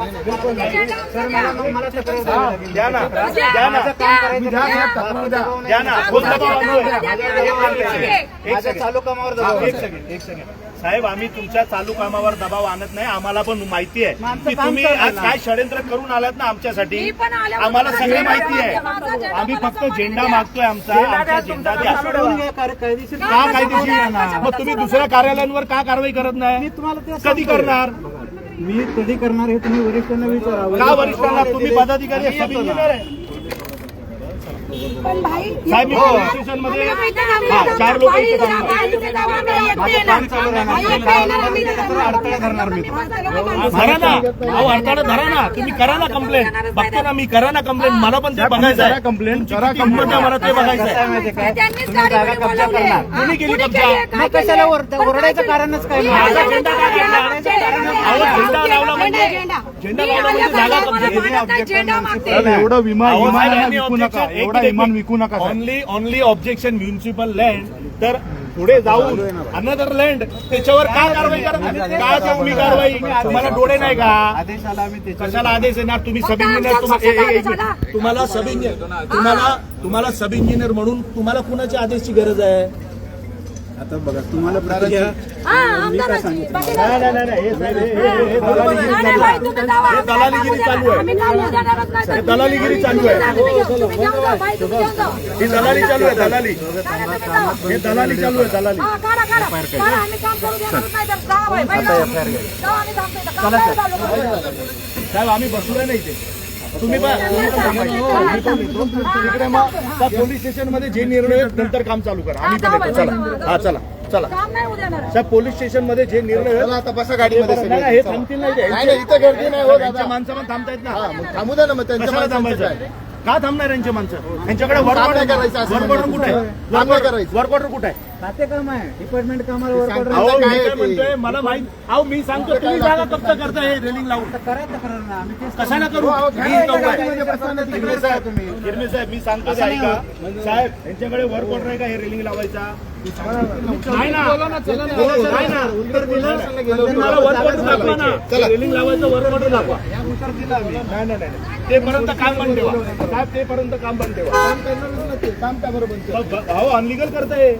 मला द्या ना, द्या ना, द्या ना. चालू कामावर एक सेकंड साहेब, आम्ही तुमच्या चालू कामावर दबाव आणत नाही. आम्हाला पण माहिती आहे की तुम्ही आज काय षडयंत्र करून आलात ना आमच्यासाठी. आम्हाला सगळे माहिती आहे. आम्ही फक्त झेंडा मागतोय. आमचा झेंडा द्या. का कायदेशीर? मग तुम्ही दुसऱ्या कार्यालयांवर का कारवाई करत नाही? कधी करणार? मी कधी करणार हे तुम्ही वरिष्ठांना विचारा. का वरिष्ठांना? तुम्ही पदाधिकारी सब इंजिनियर आहे साहेब. मी पोलीस स्टेशन मध्ये 4 लोक इथे काम चालू राहणार. अडथळा धरणार मी. धरा ना, अहो अडथळा धरा ना. तुम्ही करा ना कंप्लेंट. बघतो ना मी, करा ना कंप्लेंट. मला पण ते बघायचं आहे. कंप्लेंट करा, कंप्लेंट मला ते बघायचं आहे. जागा कब्जा करणार. कोणी केली कब्जा? मग कशाला ओरडायचं कारणच काय? माझा झेंडा काय करणार? झेंडा लावला म्हणजे जागा कब्जा. एवढं विमान विकू नका. एवढा विमान विकू नका. Only objection municipal land. तर पुढे जाऊन अनदर लँड त्याच्यावर काय कारवाई करणार? काय जाऊ मी कारवाई? तुम्हाला डोळे नाही का? आदेशाला आम्ही कशाला आदेश येणार? तुम्ही सब इंजिनियर. तुम्हाला सब इंजिनियर, तुम्हाला सब इंजिनियर म्हणून तुम्हाला कुणाच्या आदेशची गरज आहे? आता बघा तुम्हाला प्रक्रिया मी काय सांगितलं. दलालीगिरी चालू आहे. हे दलालीगिरी चालू आहे. ही दलाली चालू आहे. दलाली, हे दलाली चालू आहे. दलाली. साहेब आम्ही बसलोय ना इथे. तुम्ही तिकडे मग त्या पोलीस स्टेशन मध्ये जे निर्णय नंतर काम चालू करा. आम्ही पण येतो. चला, हा चला चला साहेब. पोलीस स्टेशन मध्ये जे निर्णय आता बसा गाडीमध्ये. हे थांबतील नाही. इथं गर्दी नाही होत. त्यांच्या माणसं पण थांबतायत ना. थांबू द्या ना मग. त्यांच्या कशाला थांबायचं? का थांबणार यांचे माणसं? त्यांच्याकडे वर्क ऑर्डर कुठे आहे? वर्क ऑर्डर कुठे आहे? खाते काम आहे. डिपार्टमेंट कामाला वर्क ऑर्डर. अहो मी काय म्हणतोय, मला माहित. अहो मी सांगतो तुम्ही जागा कब्जा करताय रेलिंग लावून. करा तक्रार ना. आम्ही तेच कशाला करू? गिरणे साहेब तुम्ही. गिरणे साहेब मी सांगतो ते ऐका. साहेब यांच्याकडे वर्क ऑर्डर आहे का हे रेलिंग लावायचा? नाही ना, नाही ना. उत्तर दिलं. तुम्हाला वर्क ऑर्डर दाखवा ना. रेलिंग लावायचं वर्क ऑर्डर दाखवा. उत्तर दिलं आम्ही. नाही नाही नाही, ते पर्यंत काम बंद ठेवा साहेब. ते पर्यंत काम बंद ठेवा. काम का बरोबर? अहो अनलिगल करताय.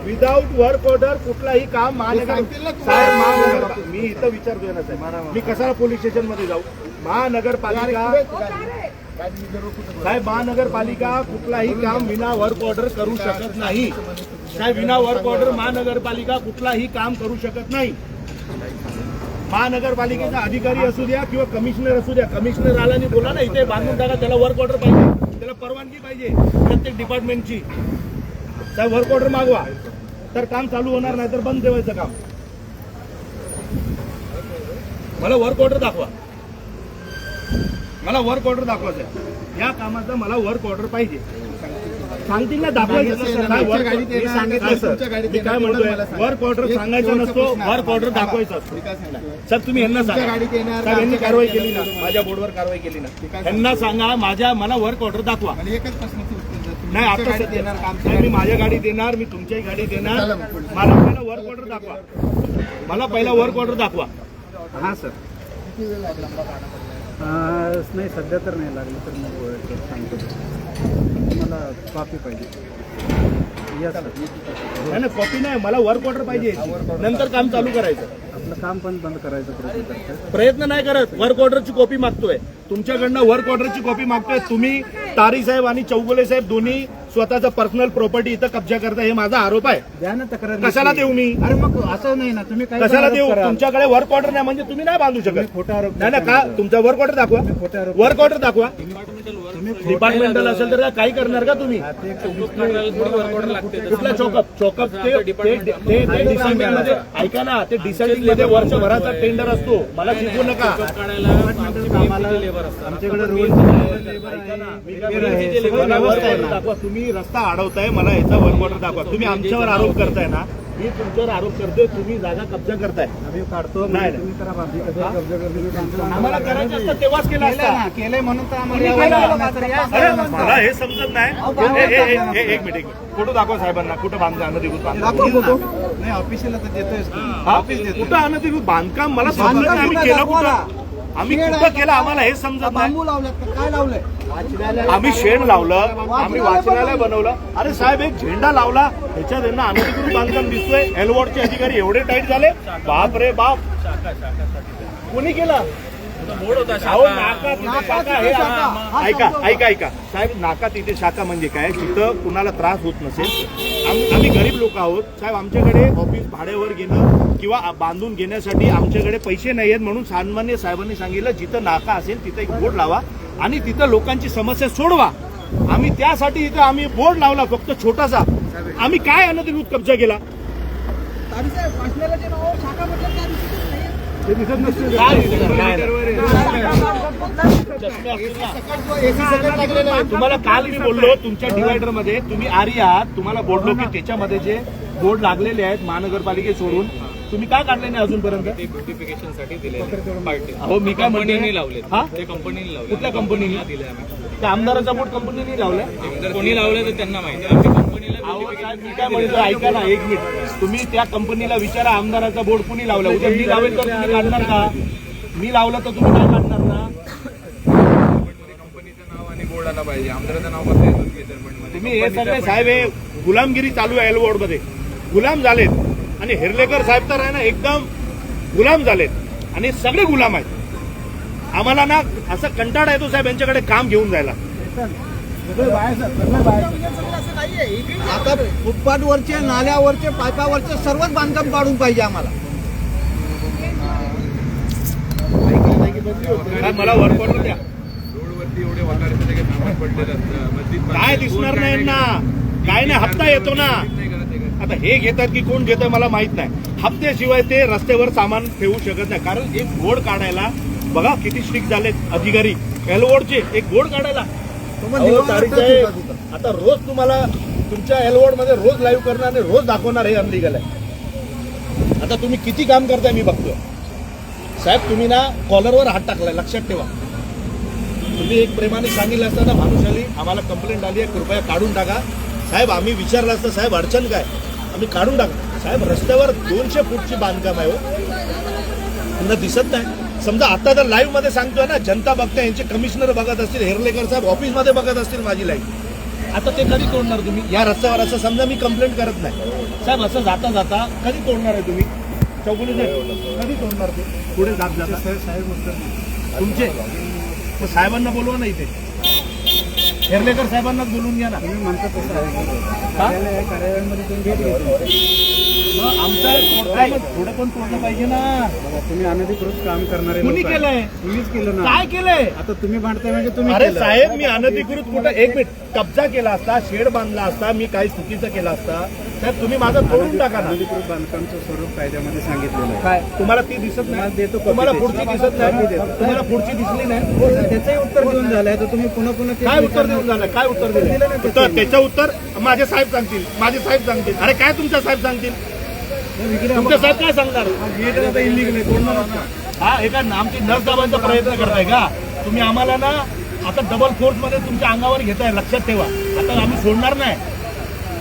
विदाऊट वर्क ऑर्डर कुठलाही काम महानगर साहेब. मी इथं विचारतोय ना साहेब, मी कशाला पोलीस स्टेशन मध्ये जाऊ? महानगरपालिका साहेब, महानगरपालिका कुठलाही काम विना वर्क ऑर्डर करू शकत नाही साहेब. विना वर्क ऑर्डर महानगरपालिका कुठलाही काम करू शकत नाही. महानगरपालिकेचा अधिकारी असू द्या किंवा कमिशनर असू द्या. कमिशनर आला आणि बोला ना इथे बांधून टाका. त्याला वर्क ऑर्डर पाहिजे, त्याला परवानगी पाहिजे प्रत्येक डिपार्टमेंटची. साहेब वर्क ऑर्डर मागवा तर काम चालू होणार, नाही तर बंद ठेवायचं काम. मला वर्क ऑर्डर दाखवा. मला वर्क ऑर्डर दाखवायचं आहे. या कामाचा मला वर्क ऑर्डर पाहिजे. सांगतील ना दाखवायचं. मी काय म्हणतोय, वर्क ऑर्डर सांगायचा नसतो, वर्क ऑर्डर दाखवायचा असतो. सर तुम्ही यांना सांगा. साहेब यांनी कारवाई केली ना, माझ्या बोर्डवर कारवाई केली ना. यांना सांगा मला वर्क ऑर्डर दाखवा. नाही आता देणार काम. मी माझ्या गाडीत येणार, मी तुमच्याही गाडीत येणार. मला पहिला वर्क ऑर्डर दाखवा. मला पहिला वर्क ऑर्डर दाखवा. हां सर. नाही सध्या तर नाही लागलं तर मग सांगतो. मला कॉपी पाहिजे. या सर. नाही ना कॉपी नाही, मला वर्क ऑर्डर पाहिजे. नंतर काम चालू करायचं. आपलं काम पण बंद करायचं प्रयत्न करतोय. प्रयत्न नाही करत. वर्क ऑर्डरची कॉपी मागतोय तुमच्याकडनं. वर्क ऑर्डरची कॉपी मागतोय. तुम्ही तारी साहेब आणि चौगुले साहेब दोन्ही स्वतःचा पर्सनल प्रॉपर्टी इथं कब्जा करताय, हे माझा आरोप आहे. द्या ना तक्रार. कशाला देऊ मी? अरे मग असं नाही ना, तुम्ही काय कशाला देऊ? तुमच्याकडे वर्क ऑर्डर नाही म्हणजे तुम्ही नाही बांधू शकत. खोटा आरोप. नाही ना, का तुमचा वर्क ऑर्डर दाखवा. खोटा आरोप. वर्क ऑर्डर दाखवा. डिपार्टमेंटल असेल तर काही करणार का तुम्ही? कुठला चॉकअप ते डिसेंडिंग मध्ये ऐका ना, ते डिसेंडिंग मध्ये वर्षभराचा टेंडर असतो. मला शिकवू नका. आमच्याकडे दाखवा. तुम्ही रस्ता अडवताय, मला याचा वर्क ऑर्डर दाखवा. तुम्ही आमच्यावर आरोप करताय ना, मी तुमच्यावर आरोप करतोय तुम्ही जागा कब्जा करताय. आम्ही काढतो. नाही आम्हाला करायचं असतं तेव्हाच केलं असतं. केलंय म्हणून तर आम्हाला. मला हे समजत नाही. एक मिनिट फोटो दाखवा साहेबांना. कुठं बांधकाम अनधिकृत बांधकाम? नाही ऑफिसला तर देतोय. कुठं अनधिकृत बांधकाम मला समजत नाही. आम्ही केलं कुठं? आम्ही कुठं केलं आम्हाला हे समजत नाही. बांबू लावल्यात का काय लावलंय? आम्ही शेण लावलं, आम्ही वाचनालय बनवलं. अरे साहेब एक झेंडा लावला त्याच्यात यांना अनधिकृत बांधकाम दिसतोय. एलवॉर्डचे अधिकारी एवढे टाईट झाले, बाप रे बाप. कोणी केलं? अहो, नाका तिथे शाखा हे ऐका ऐका ऐका साहेब, नाका तिथे शाखा म्हणजे काय? तिथं कुणाला त्रास होत नसेल. आम्ही गरीब लोक आहोत साहेब, आमच्याकडे ऑफिस भाड्यावर घेणं किंवा बांधून घेण्यासाठी आमच्याकडे पैसे नाही आहेत. म्हणून सामान्य साहेबांनी सांगितलं जिथं नाका असेल तिथं एक बोर्ड लावा आणि तिथं लोकांची समस्या सोडवा. आम्ही त्यासाठी इथं आम्ही बोर्ड लावला फक्त छोटासा. आम्ही काय अनधिकृत कब्जा केला ते दिसत नसतं. तुम्हाला काल मी बोललो तुमच्या डिवायडर मध्ये तुम्ही आरी आहात, तुम्हाला बोललो की त्याच्यामध्ये जे बोर्ड लागलेले आहेत महानगरपालिके सोडून तुम्ही काय काढले नाही अजूनपर्यंत? ब्युटिफिकेशन साठी दिले पार्टी. अहो मी काय म्हणते लावले हा ते कंपनीने लावले. कुठल्या कंपनीला दिले आम्ही. त्या आमदाराचा बोर्ड कंपनीने लावलाय. जर कोणी लावलं तर त्यांना माहिती. आमच्या कंपनीला अहो साहेब मी काय म्हणतो ऐका ना एक मिनिट, तुम्ही त्या कंपनीला विचारा आमदाराचा बोर्ड कुणी लावला. उद्या मी लावेल तर तुम्ही काढणार का? मी लावलं तर तुम्ही काय काढणार ना? कंपनीचं नाव आणि बोर्ड आला पाहिजे. आमदाराचं नाव मध्ये तुम्ही हे सगळे साहेब हे गुलामगिरी चालू आहे एलवॉर्ड मध्ये. गुलाम झालेत आणि हेर्लेकर साहेब तर आहे ना एकदम गुलाम झालेत आणि सगळे गुलाम आहेत. आम्हाला ना असं कंटाळा येतो साहेब यांच्याकडे काम घेऊन जायला. आता फुटपाथवरचे, नाल्यावरचे, पायपावरचे सर्वच बांधकाम काढून पाहिजे आम्हाला. साहेब मला वर्क ऑर्डर द्या. रोडवरती एवढे वाटाडे कामात पडलेले असतात. काय दिसणार नाही ना, काय नाही. हप्ता येतो ना. आता हे घेतात की कोण घेतं मला माहित नाही. हप्त्याशिवाय ते रस्त्यावर सामान ठेवू शकत नाही. कारण एक बोर्ड काढायला बघा किती स्ट्रिक्ट झालेत अधिकारी एलवॉर्डचे. एक बोर्ड काढायला आता रोज तुम्हाला तुमच्या एलवॉर्ड मध्ये रोज लाईव्ह करणार आणि रोज दाखवणार हे अनलिगल आहे. आता तुम्ही किती काम करताय मी बघतोय साहेब. तुम्ही ना कॉलरवर हात टाकलाय, लक्षात ठेवा. तुम्ही एक प्रेमाने सांगितलं असतं ना भानुशाली आम्हाला कंप्लेंट आली आहे कृपया काढून टाका. साहेब आम्ही विचारलं असतं साहेब अडचण काय, आम्ही काढून टाका. साहेब रस्त्यावर 200 फूटची बांधकाम आहे हो, त्यांना दिसत नाही. समजा आता तर लाईव्ह मध्ये सांगतोय ना, जनता बघते, यांचे कमिशनर बघत असतील, हेर्लेकर साहेब ऑफिसमध्ये बघत असतील माझी लाईव्ह. आता ते कधी तोडणार तुम्ही या रस्त्यावर? असं समजा मी कंप्लेंट करत नाही साहेब, असं जाता जाता कधी तोडणार आहे तुम्ही? चौगुले कधी तोडणार ते? पुढे जात जाता साहेब तुमचे साहेबांना बोलवा ना, इथे हेर्लेकर साहेबांनाच बोलून घ्या ना. तुम्ही म्हणता तसं आहे कार्यालयामध्ये तुम्ही भेट घेतो. मग आमचं थोडं पण तोडलं पाहिजे ना. तुम्ही अनधिकृत काम करणारे कुणी लोक आहे. केलंय? तुम्हीच केलं ना. काय केलंय? आता तुम्ही भांडताय म्हणजे तुम्ही अरे केलं. साहेब मी अनधिकृत कुठं एक मिनिट कब्जा केला असता, शेड बांधला असता, मी काही चुकीचं केलं असता साहेब तुम्ही माझं तोडून टाका ना. अनधिकृत बांधकामचं स्वरूप कायद्यामध्ये सांगितलेलं आहे. काय तुम्हाला ती दिसत नाही? देतो copy तुम्हाला paste. पुढची दिसत नाही? तुम्हाला पुढची दिसली नाही? हो, त्याचंही उत्तर देऊन झालंय तर तुम्ही पुन्हा पुन्हा तेच काय उत्तर विचारणार. देऊन झालं? काय उत्तर दिलं ना दिलं? त्याचं. त्याचं उत्तर माझे साहेब सांगतील, माझे साहेब सांगतील. अरे काय तुमच्या साहेब सांगतील? तुमचे साहेब काय सांगणार? इलिगल आहे, तोडणारच का? हा एका आमची नस दाबायचा प्रयत्न करताय का तुम्ही? आम्हाला ना आता डबल फोर्स मध्ये तुमच्या अंगावर घेताय, लक्षात ठेवा. आता आम्ही सोडणार नाही.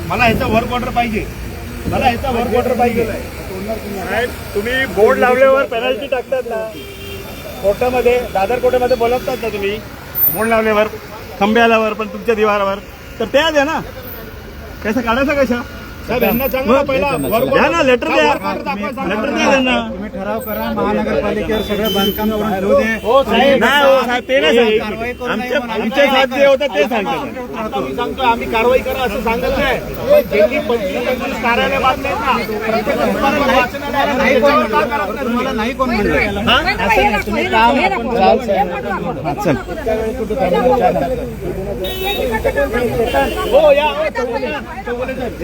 मला ह्याचा वर्क ऑर्डर पाहिजे, मला ह्याचा वर्क ऑर्डर पाहिजे. साहेब तुम्ही बोर्ड लावल्यावर पेनल्टी टाकतात ना कोर्टामध्ये, दादर कोर्टामध्ये बोलवतात ना तुम्ही बोर्ड लावल्यावर, खंब्यावर पण तुमच्या दिवारावर, तर त्या द्या ना. कसं काढायचं कशा साहेब? यांना सांगा पहिला द्या ना, लेटर द्या, लेटर द्या त्यांना. तुम्ही ठराव करा महानगरपालिकेवर सगळं बांधकाम करून ठेवू दे. हो साहेब, नाही हो साहेब, ते नाही सांगतात. कारवाई करू नये म्हणून. आमच्या साथ जे होतं ते सांगतात. आता मी सांगतो आम्ही कारवाई करा असं सांगत नाही. ज्यांनी 25 कार्यालय बांधले ना प्रत्येक तुम्हाला नाही कोण म्हणलं? तुम्हाला नाही कोण म्हणलं? हा? असं नाही, तुम्ही काम हो या हो, चौगुले साहेब.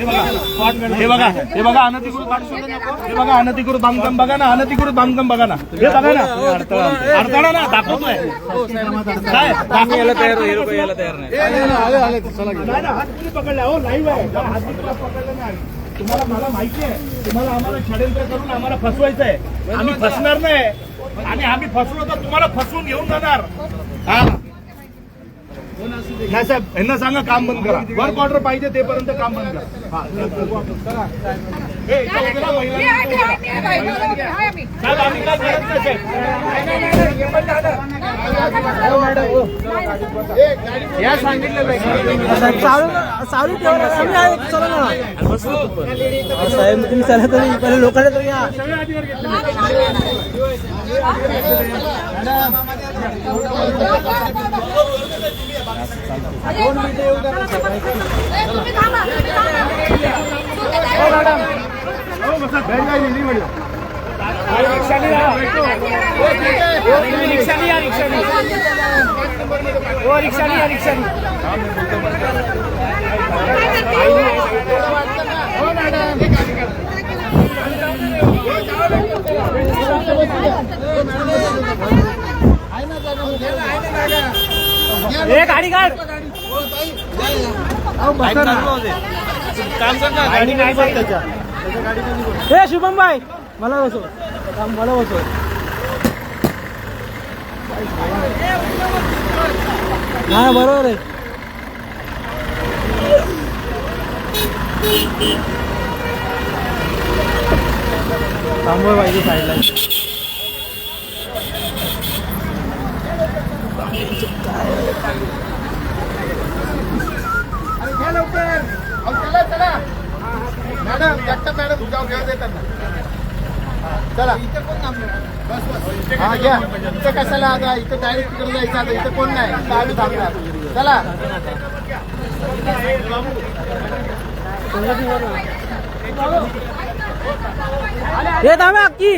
हे बघा, हे बघा अनधिकृत बांधकाम, हे बघा अनधिकृत बांधकाम बघा ना, अनधिकृत बांधकाम बघा ना, हे बघा ना अडथळा ना दाखवतोय. काय दाखवायला तयार नाही. नाही ना, हात कुणी पकडला? हो लाईव्ह आहे, हात कुणी पकडला नाही. तुम्हाला मला माहिती आहे, तुम्हाला आम्हाला षडयंत्र करून आम्हाला फसवायचं आहे. आम्ही फसणार नाही आणि आम्ही फसलो तर तुम्हाला फसवून घेऊन जाणार. हा नाही साहेब, यांना सांगा काम बंद करा. वर्क ऑर्डर पाहिजे तेपर्यंत काम बंद करा. हा हे, इथं उभे राहा, महिलांनी घ्या. साहेब, आम्ही काय करत नाही, साहेब. या सांगितलेलं आहे. चालू ठेवा आम्ही आहे चला ना साहेब तुम्ही चला तरी पहिले लोकांना तरी या गाडी काढ गाडी नाही त्याच्या हे शुभम भाई मला बसव मला बसव हा बरोबर आहे थांबव पाहिजे साईडला मॅडम जगताप मॅडम जाऊ घ्या देताना चला इथे कोण थांबलो हा घ्या इथे कशाला आता इथं डायरेक्ट तिकडे जायचं आता इथे कोण नाही इथं आम्ही थांबणार चला हे थांबा की